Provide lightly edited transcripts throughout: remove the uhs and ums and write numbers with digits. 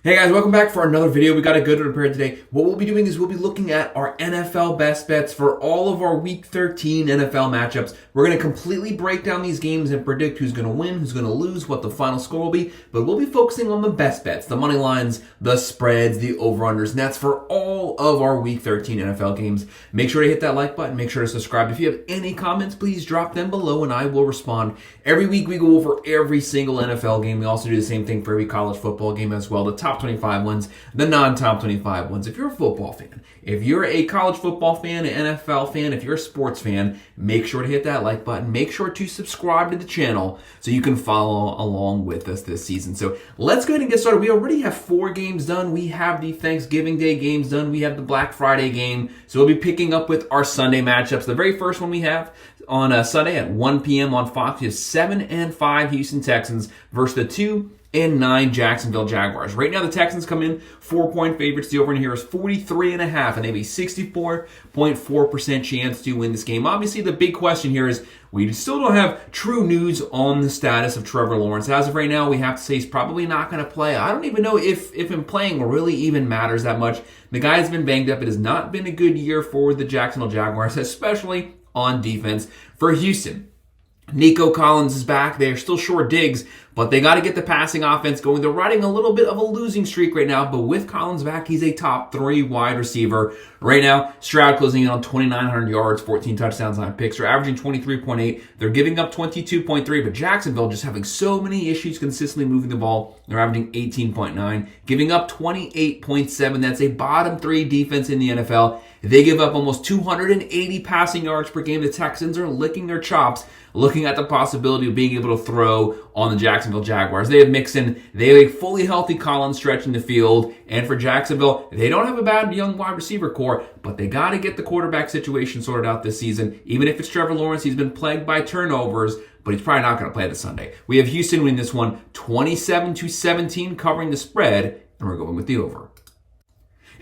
Hey guys, welcome back for another video. We got a good one prepared today. What we'll be doing is we'll be looking at our NFL best bets for all of our Week 13 NFL matchups. We're going to completely break down these games and predict who's going to win, who's going to lose, what the final score will be. But we'll be focusing on the best bets, the money lines, the spreads, the over-unders, and that's for all of our Week 13 NFL games. Make sure to hit that like button. Make sure to subscribe. If you have any comments, please drop them below and I will respond. Every week we go over every single NFL game. We also do the same thing for every college football game as well. The top 25 ones, the non-top 25 ones. If you're a football fan, if you're a college football fan, an NFL fan, if you're a sports fan, make sure to hit that like button. Make sure to subscribe to the channel so you can follow along with us this season. So let's go ahead and get started. We already have 4 games done. We have the Thanksgiving Day games done. We have the Black Friday game. So we'll be picking up with our Sunday matchups. The very first one we have on Sunday at 1 p.m. on Fox, we have 7-5 Houston Texans versus the 2-9 Jacksonville Jaguars. Right now, the Texans come in 4-point favorites. The over in here is 43.5, and they have a 64.4% chance to win this game. Obviously, the big question here is we still don't have true news on the status of Trevor Lawrence. As of right now, we have to say he's probably not going to play. I don't even know if him playing really even matters that much. The guy's been banged up. It has not been a good year for the Jacksonville Jaguars, especially on defense. For Houston, Nico Collins is back. They're still short Diggs, but they got to get the passing offense going. They're riding a little bit of a losing streak right now, but with Collins back, he's a top 3 wide receiver. Right now, Stroud closing in on 2,900 yards, 14 touchdowns, 9 picks. They're averaging 23.8. They're giving up 22.3, but Jacksonville just having so many issues consistently moving the ball. They're averaging 18.9, giving up 28.7. That's a bottom 3 defense in the NFL. They give up almost 280 passing yards per game. The Texans are licking their chops, looking at the possibility of being able to throw on the Jacksonville Jaguars. They have Mixon. They have a fully healthy Collins stretching the field. And for Jacksonville, they don't have a bad young wide receiver core, but they got to get the quarterback situation sorted out this season. Even if it's Trevor Lawrence, he's been plagued by turnovers, but he's probably not going to play this Sunday. We have Houston winning this one 27-17, covering the spread, and we're going with the over.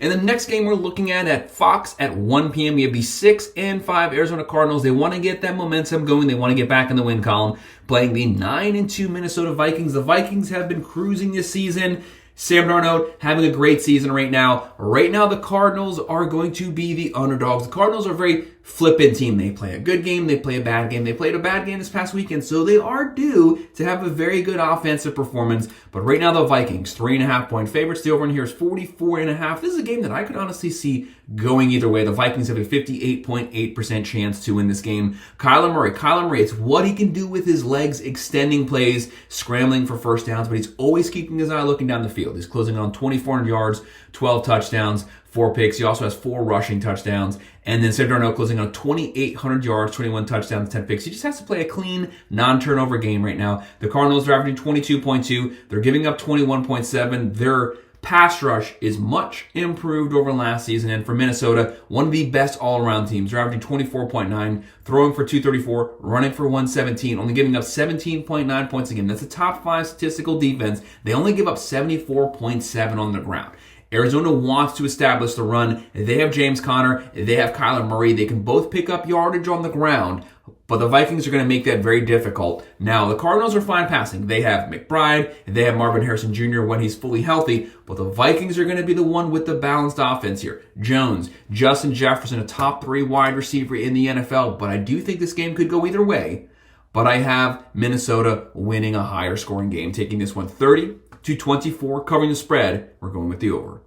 And the next game we're looking at Fox at 1 p.m. We have the 6-5 Arizona Cardinals. They want to get that momentum going. They want to get back in the win column, playing the 9-2 Minnesota Vikings. The Vikings have been cruising this season. Sam Darnold having a great season right now. Right now, the Cardinals are going to be the underdogs. The Cardinals are a very flippant team. They play a good game, they play a bad game. They played a bad game this past weekend, so they are due to have a very good offensive performance. But right now, the Vikings, 3.5-point favorites. The over in here is 44.5. This is a game that I could honestly see going either way. The Vikings have a 58.8% chance to win this game. Kyler Murray, it's what he can do with his legs, extending plays, scrambling for first downs, but he's always keeping his eye looking down the field. He's closing on 2,400 yards, 12 touchdowns, 4 picks. He also has 4 rushing touchdowns. And then Sam Darnold closing on 2,800 yards, 21 touchdowns, 10 picks. He just has to play a clean, non-turnover game right now. The Cardinals are averaging 22.2. They're giving up 21.7. Their pass rush is much improved over last season. And for Minnesota, one of the best all-around teams. They're averaging 24.9, throwing for 234, running for 117, only giving up 17.9 points a game. That's a top 5 statistical defense. They only give up 74.7 on the ground. Arizona wants to establish the run. They have James Conner. They have Kyler Murray. They can both pick up yardage on the ground, but the Vikings are going to make that very difficult. Now, the Cardinals are fine passing. They have McBride. They have Marvin Harrison Jr. when he's fully healthy, but the Vikings are going to be the one with the balanced offense here. Jones, Justin Jefferson, a top 3 wide receiver in the NFL, but I do think this game could go either way. But I have Minnesota winning a higher scoring game, taking this one 30-24, covering the spread. We're going with the over.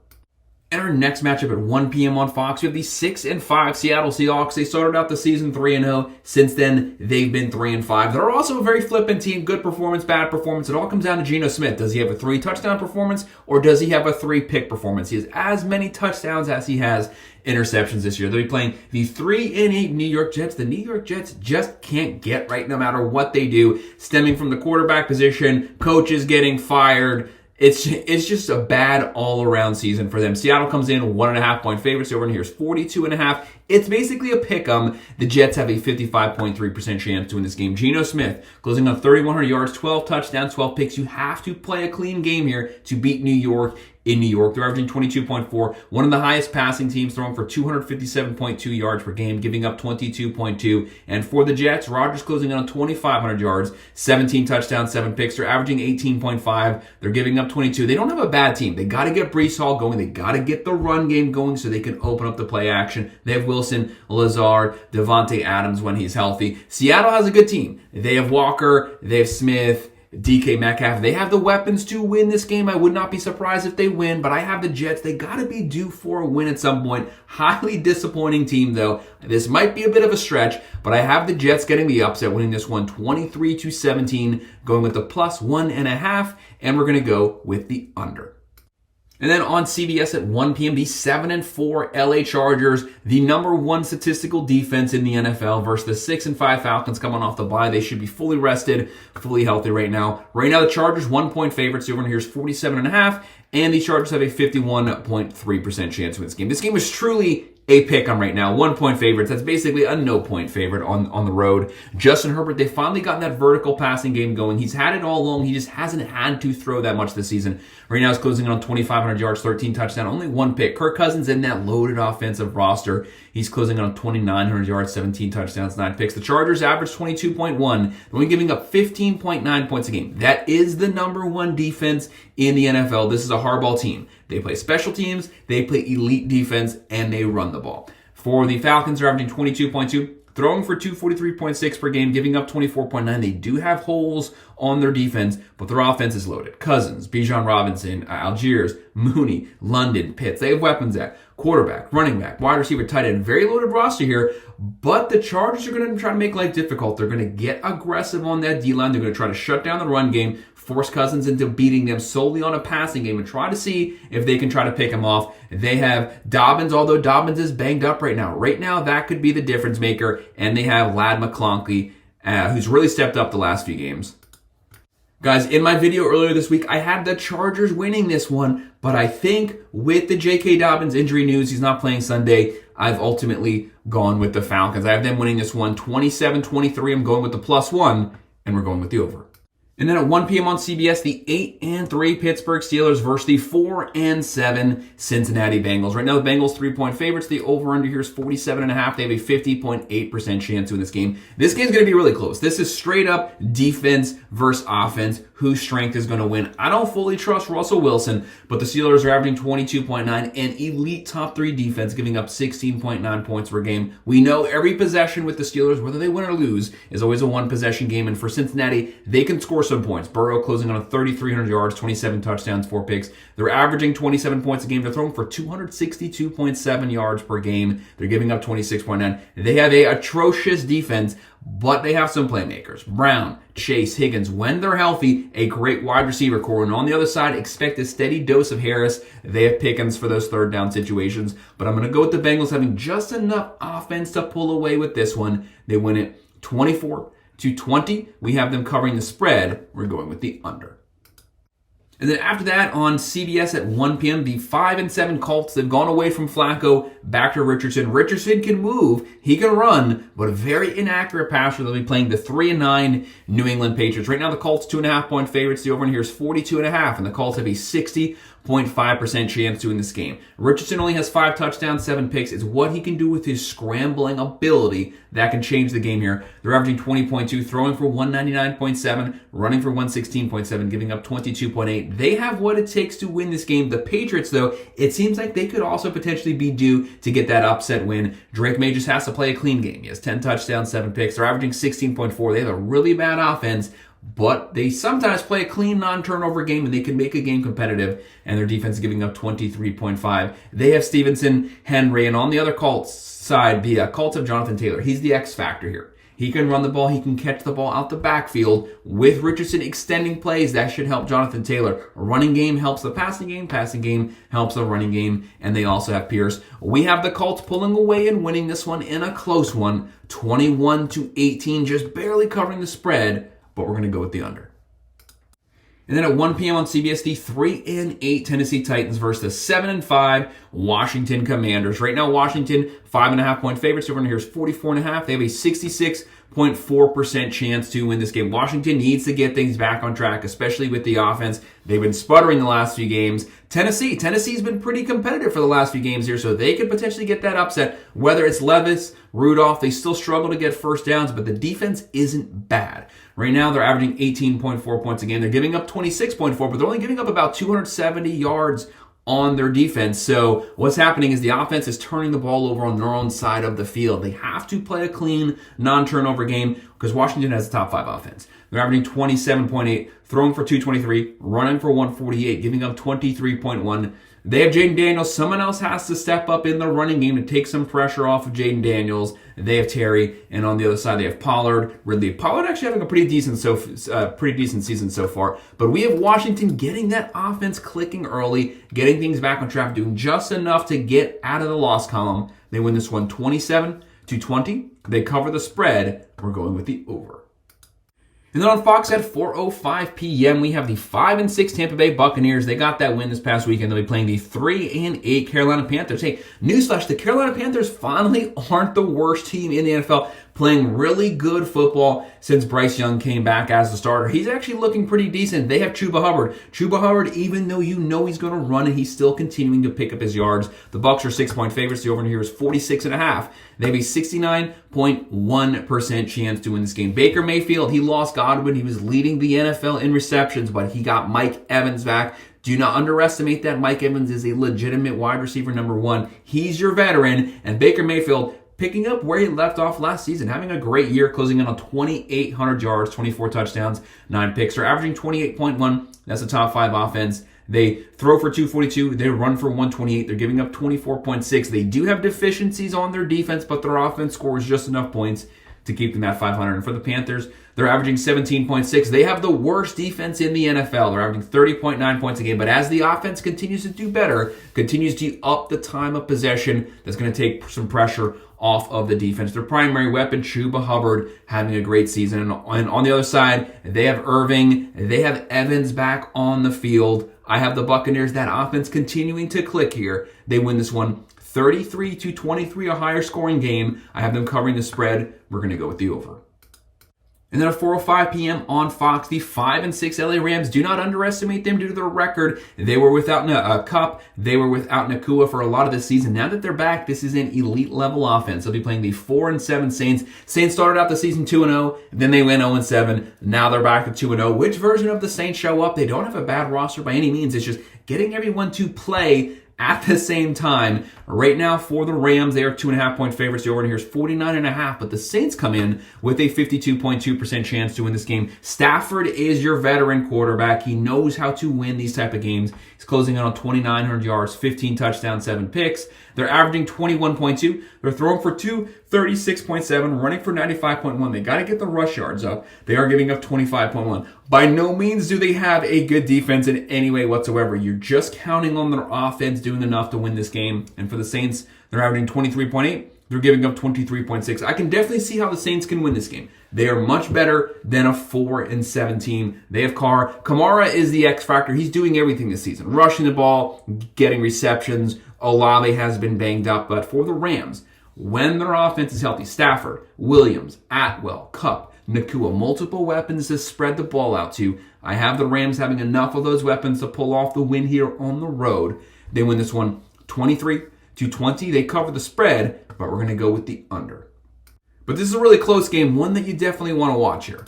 And our next matchup at 1 p.m. on Fox, we have the 6-5 Seattle Seahawks. They started out the season 3-0. Since then, they've been 3-5. They're also a very flippant team. Good performance, bad performance. It all comes down to Geno Smith. Does he have a 3-touchdown performance, or does he have a 3-pick performance? He has as many touchdowns as he has interceptions this year. They'll be playing the 3-8 New York Jets. The New York Jets just can't get right no matter what they do, stemming from the quarterback position, coaches getting fired. It's just a bad all-around season for them. Seattle comes in 1.5-point favorites. Over in here is 42.5. It's basically a pick-em. The Jets have a 55.3% chance to win this game. Geno Smith closing on 3,100 yards, 12 touchdowns, 12 picks. You have to play a clean game here to beat New York in New York. They're averaging 22.4, one of the highest passing teams, throwing for 257.2 yards per game, giving up 22.2. And for the Jets, Rodgers closing in on 2,500 yards, 17 touchdowns, 7 picks. They're averaging 18.5. They're giving up 22. They don't have a bad team. They got to get Breece Hall going. They got to get the run game going so they can open up the play action. They have Wilson, Lazard, Devontae Adams when he's healthy. Seattle has a good team. They have Walker, they have Smith, DK Metcalf. They have the weapons to win this game. I would not be surprised if they win, but I have the Jets. They got to be due for a win at some point. Highly disappointing team, though. This might be a bit of a stretch, but I have the Jets getting the upset, winning this one 23-17, going with the +1.5, and we're going to go with the under. And then on CBS at 1 p.m., the 7-4 LA Chargers, the number 1 statistical defense in the NFL versus the 6-5 Falcons coming off the bye. They should be fully rested, fully healthy right now. Right now, the Chargers 1-point favorites. The over here is 47.5, and the Chargers have a 51.3% chance to win this game. This game is truly a pick on right now. 1-point favorites. That's basically a no-point favorite on the road. Justin Herbert, they finally gotten that vertical passing game going. He's had it all along. He just hasn't had to throw that much this season. Right now, he's closing in on 2,500 yards, 13 touchdowns, only 1 pick. Kirk Cousins in that loaded offensive roster. He's closing in on 2,900 yards, 17 touchdowns, 9 picks. The Chargers average 22.1. They're only giving up 15.9 points a game. That is the number 1 defense in the NFL. This is a hardball team. They play special teams, they play elite defense, and they run the ball. For the Falcons, they're averaging 22.2, throwing for 243.6 per game, giving up 24.9. They do have holes on their defense, but their offense is loaded. Cousins, Bijan Robinson, Algiers, Mooney, London, Pitts. They have weapons at quarterback, running back, wide receiver, tight end. Very loaded roster here, but the Chargers are going to try to make life difficult. They're going to get aggressive on that D-line. They're going to try to shut down the run game, force Cousins into beating them solely on a passing game, and try to see if they can try to pick him off. They have Dobbins, although Dobbins is banged up right now. Right now, that could be the difference maker, and they have Ladd McConkey, who's really stepped up the last few games. Guys, in my video earlier this week, I had the Chargers winning this one, but I think with the J.K. Dobbins injury news, he's not playing Sunday, I've ultimately gone with the Falcons. I have them winning this one 27-23. I'm going with the +1, and we're going with the over. And then at 1 p.m. on CBS, the 8-3 Pittsburgh Steelers versus the 4-7 Cincinnati Bengals. Right now, the Bengals 3-point favorites. The over-under here is 47.5. They have a 50.8% chance to win this game. This game's going to be really close. This is straight up defense versus offense. Whose strength is going to win? I don't fully trust Russell Wilson, but the Steelers are averaging 22.9 and elite top 3 defense, giving up 16.9 points per game. We know every possession with the Steelers, whether they win or lose, is always a 1-possession game. And for Cincinnati, they can score some points. Burrow closing on 3,300 yards, 27 touchdowns, 4 picks. They're averaging 27 points a game. They're throwing for 262.7 yards per game. They're giving up 26.9. They have a atrocious defense, but they have some playmakers. Brown, Chase, Higgins, when they're healthy, a great wide receiver core. And on the other side, expect a steady dose of Harris. They have Pickens for those third down situations. But I'm going to go with the Bengals having just enough offense to pull away with this one. They win it 24-20. We have them covering the spread. We're going with the under. And then after that, on CBS at 1 p.m., the 5-7 Colts, they've gone away from Flacco, back to Richardson. Richardson can move, he can run, but a very inaccurate passer. They'll be playing the 3-9 New England Patriots. Right now, the Colts 2.5-point favorites. The over in here is 42.5, and the Colts have a 60.5% chance to win this game. Richardson only has 5 touchdowns, 7 picks. It's what he can do with his scrambling ability that can change the game here. They're averaging 20.2, throwing for 199.7, running for 116.7, giving up 22.8. They have what it takes to win this game. The Patriots, though, it seems like they could also potentially be due to get that upset win. Drake May just has to play a clean game. He has 10 touchdowns, 7 picks. They're averaging 16.4. They have a really bad offense, but they sometimes play a clean, non-turnover game, and they can make a game competitive, and their defense is giving up 23.5. They have Stevenson, Henry, and on the other Colts side, the Colts have Jonathan Taylor. He's the X factor here. He can run the ball. He can catch the ball out the backfield. With Richardson extending plays, that should help Jonathan Taylor. A running game helps the passing game. Passing game helps the running game. And they also have Pierce. We have the Colts pulling away and winning this one in a close one. 21-18, just barely covering the spread. But we're going to go with the under. And then at 1 p.m. on CBS, the 3-8 Tennessee Titans versus the 7-5 Washington Commanders. Right now, Washington 5.5-point favorites. Over here is 44.5. They have a 26.4% chance to win this game. Washington needs to get things back on track, especially with the offense. They've been sputtering the last few games. Tennessee's been pretty competitive for the last few games here, so they could potentially get that upset. Whether it's Levis, Rudolph, they still struggle to get first downs, but the defense isn't bad. Right now, they're averaging 18.4 points a game. They're giving up 26.4, but they're only giving up about 270 yards on their defense. So what's happening is the offense is turning the ball over on their own side of the field. They have to play a clean, non-turnover game because Washington has a top 5 offense. They're averaging 27.8, throwing for 223, running for 148, giving up 23.1. They have Jaden Daniels. Someone else has to step up in the running game to take some pressure off of Jaden Daniels. They have Terry, and on the other side they have Pollard. Ridley. Pollard actually having a pretty decent season so far. But we have Washington getting that offense clicking early, getting things back on track, doing just enough to get out of the loss column. They win this one 27-20. They cover the spread. We're going with the over. And then on Fox at 4:05 p.m., we have the 5-6 Tampa Bay Buccaneers. They got that win this past weekend. They'll be playing the 3-8 Carolina Panthers. Hey, newsflash, the Carolina Panthers finally aren't the worst team in the NFL, playing really good football since Bryce Young came back as the starter. He's actually looking pretty decent. They have Chuba Hubbard. Chuba Hubbard, even though you know he's going to run and he's still continuing to pick up his yards. The Bucs are 6-point favorites. The over here is 46.5. They have a 69.1% chance to win this game. Baker Mayfield, he lost Godwin. He was leading the NFL in receptions, but he got Mike Evans back. Do not underestimate that. Mike Evans is a legitimate wide receiver number 1. He's your veteran, and Baker Mayfield picking up where he left off last season, having a great year, closing in on 2,800 yards, 24 touchdowns, 9 picks. They're averaging 28.1. That's a top 5 offense. They throw for 242. They run for 128. They're giving up 24.6. They do have deficiencies on their defense, but their offense scores just enough points to keep them at 500. And for the Panthers, they're averaging 17.6. They have the worst defense in the NFL. They're averaging 30.9 points a game. But as the offense continues to do better, continues to up the time of possession, that's going to take some pressure off of the defense. Their primary weapon, Chuba Hubbard, having a great season. And on the other side, they have Irving. They have Evans back on the field. I have the Buccaneers, that offense continuing to click here. They win this one 33-23, a higher scoring game. I have them covering the spread. We're going to go with the over. And then at 4:05 p.m. on Fox, the 5-6 LA Rams. Do not underestimate them due to their record. They were without Kupp. They were without Nakua for a lot of the season. Now that they're back, this is an elite level offense. They'll be playing the 4-7 Saints. Saints started out the season 2-0. Then they went 0-7. Now they're back to 2-0. Which version of the Saints show up? They don't have a bad roster by any means. It's just getting everyone to play at the same time. Right now for the Rams, they are 2.5-point favorites. The over here is 49.5, but the Saints come in with a 52.2% chance to win this game. Stafford is your veteran quarterback. He knows how to win these type of games. He's closing in on 2,900 yards, 15 touchdowns, 7 picks. They're averaging 21.2. They're throwing for 236.7, running for 95.1. They got to get the rush yards up. They are giving up 25.1. By no means do they have a good defense in any way whatsoever. You're just counting on their offense doing enough to win this game. And for the Saints, they're averaging 23.8. They're giving up 23.6. I can definitely see how the Saints can win this game. They are much better than a 4-7 team. They have Carr. Kamara is the X factor. He's doing everything this season. Rushing the ball, getting receptions. Olave has been banged up. But for the Rams, when their offense is healthy, Stafford, Williams, Atwell, Kupp, Nakua, multiple weapons to spread the ball out to. I have the Rams having enough of those weapons to pull off the win here on the road. They win this one 23-20. They cover the spread, but we're going to go with the under. But this is a really close game, one that you definitely want to watch here.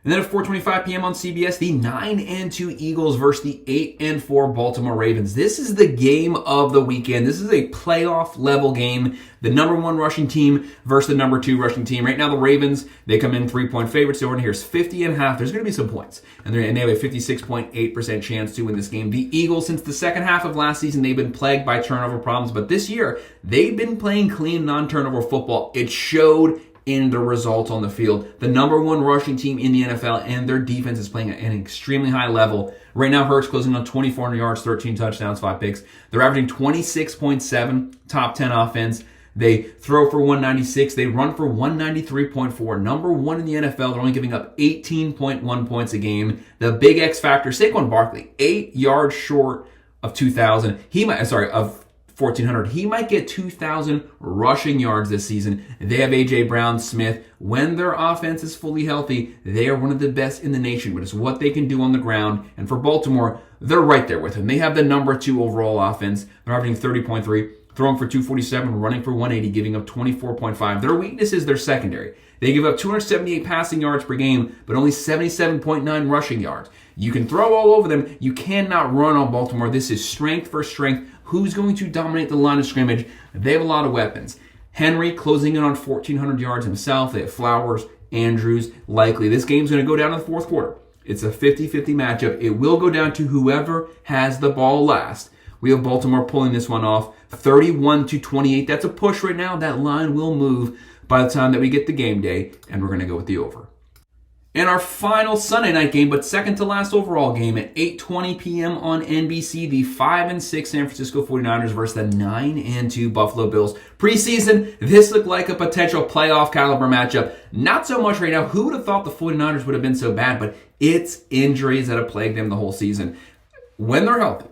And then at 4:25 p.m. on CBS, the 9-2 Eagles versus the 8-4 Baltimore Ravens. This is the game of the weekend. This is a playoff level game. The number 1 rushing team versus the number 2 rushing team. Right now, the Ravens, they come in 3-point favorites. The over here is 50.5. There's going to be some points. And they have a 56.8% chance to win this game. The Eagles, since the second half of last season, they've been plagued by turnover problems. But this year, they've been playing clean, non-turnover football. It showed in the results on the field. The number 1 rushing team in the NFL, and their defense is playing at an extremely high level. Right now, Hurts closing on 2,400 yards, 13 touchdowns, 5 picks. They're averaging 26.7, top 10 offense. They throw for 196. They run for 193.4. Number 1 in the NFL. They're only giving up 18.1 points a game. The big X factor, Saquon Barkley, 8 yards short of 2,000. Of 1,400. He might get 2,000 rushing yards this season. They have A.J. Brown, Smith. When their offense is fully healthy, they are one of the best in the nation, but it's what they can do on the ground. And for Baltimore, they're right there with him. They have the number 2 overall offense. They're averaging 30.3, throwing for 247, running for 180, giving up 24.5. Their weakness is their secondary. They give up 278 passing yards per game, but only 77.9 rushing yards. You can throw all over them. You cannot run on Baltimore. This is strength for strength. Who's going to dominate the line of scrimmage? They have a lot of weapons. Henry closing in on 1,400 yards himself. They have Flowers, Andrews, likely. This game's going to go down in the fourth quarter. It's a 50-50 matchup. It will go down to whoever has the ball last. We have Baltimore pulling this one off 31-28. That's a push right now. That line will move by the time that we get to game day, and we're going to go with the over. And our final Sunday night game, but second to last overall game at 8:20 p.m. on NBC, the 5-6 San Francisco 49ers versus the 9-2 Buffalo Bills. Preseason, this looked like a potential playoff caliber matchup. Not so much right now. Who would have thought the 49ers would have been so bad? But it's injuries that have plagued them the whole season. When they're healthy,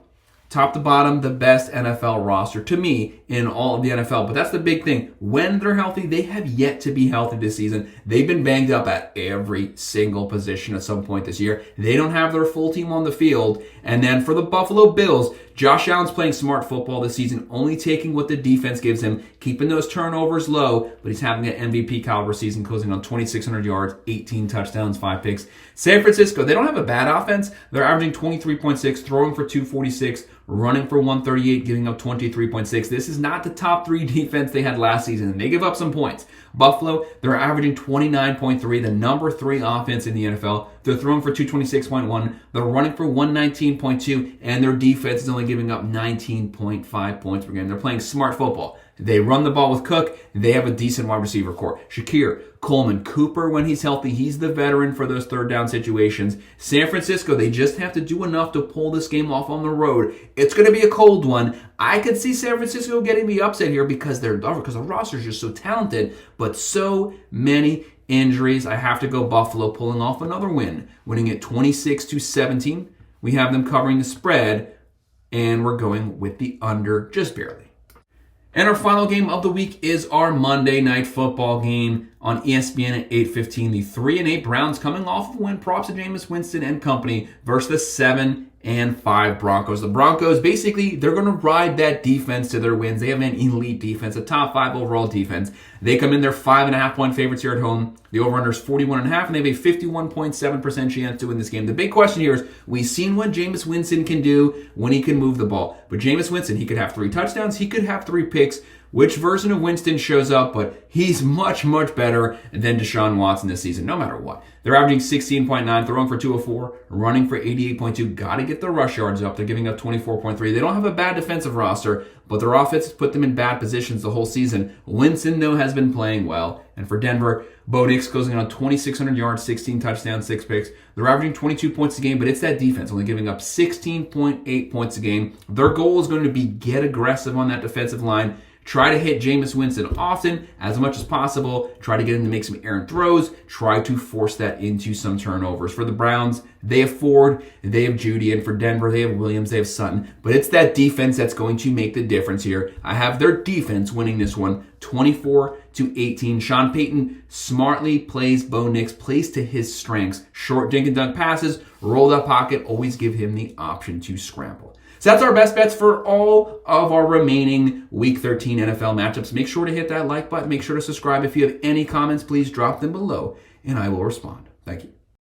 top to bottom, the best NFL roster to me in all of the NFL. But that's the big thing. When they're healthy, they have yet to be healthy this season. They've been banged up at every single position at some point this year. They don't have their full team on the field. And then for the Buffalo Bills, Josh Allen's playing smart football this season, only taking what the defense gives him, keeping those turnovers low, but he's having an MVP caliber season, closing on 2,600 yards, 18 touchdowns, 5 picks. San Francisco, they don't have a bad offense. They're averaging 23.6, throwing for 246, running for 138, giving up 23.6. This is not the top 3 defense they had last season, and they give up some points. Buffalo, they're averaging 29.3, the number 3 offense in the NFL. They're throwing for 226.1. They're running for 119.2, and their defense is only giving up 19.5 points per game. They're playing smart football. They run the ball with Cook. They have a decent wide receiver core. Shakir, Coleman, Cooper, when he's healthy, he's the veteran for those third down situations. San Francisco, they just have to do enough to pull this game off on the road. It's going to be a cold one. I could see San Francisco getting the upset here because the roster is just so talented, but so many injuries. I have to go Buffalo pulling off another win, winning it 26-17. We have them covering the spread, and we're going with the under just barely. And our final game of the week is our Monday Night Football game on ESPN at 8:15. The 3-8 Browns coming off of a win. Props to Jameis Winston and company versus the 7-5 Broncos. The Broncos, basically, they're going to ride that defense to their wins. They have an elite defense, a top 5 overall defense. They come in, they're 5.5-point favorites here at home. The over-under is 41.5, and they have a 51.7% chance to win this game. The big question here is, we've seen what Jameis Winston can do when he can move the ball. But Jameis Winston, he could have 3 touchdowns, he could have 3 picks. Which version of Winston shows up, but he's much, much better than Deshaun Watson this season, no matter what. They're averaging 16.9, throwing for 204, running for 88.2. Got to get their rush yards up. They're giving up 24.3. They don't have a bad defensive roster, but their offense has put them in bad positions the whole season. Winston, though, has been playing well. And for Denver, Bo Nix closing on 2,600 yards, 16 touchdowns, 6 picks. They're averaging 22 points a game, but it's that defense, only giving up 16.8 points a game. Their goal is going to be get aggressive on that defensive line. Try to hit Jameis Winston often, as much as possible. Try to get him to make some errant throws. Try to force that into some turnovers. For the Browns, they have Ford, they have Judy, and for Denver, they have Williams, they have Sutton. But it's that defense that's going to make the difference here. I have their defense winning this one, 24-18. Sean Payton smartly plays Bo Nix, plays to his strengths. Short dink and dunk passes, roll up pocket, always give him the option to scramble. So that's our best bets for all of our remaining Week 13 NFL matchups. Make sure to hit that like button. Make sure to subscribe. If you have any comments, please drop them below, and I will respond. Thank you.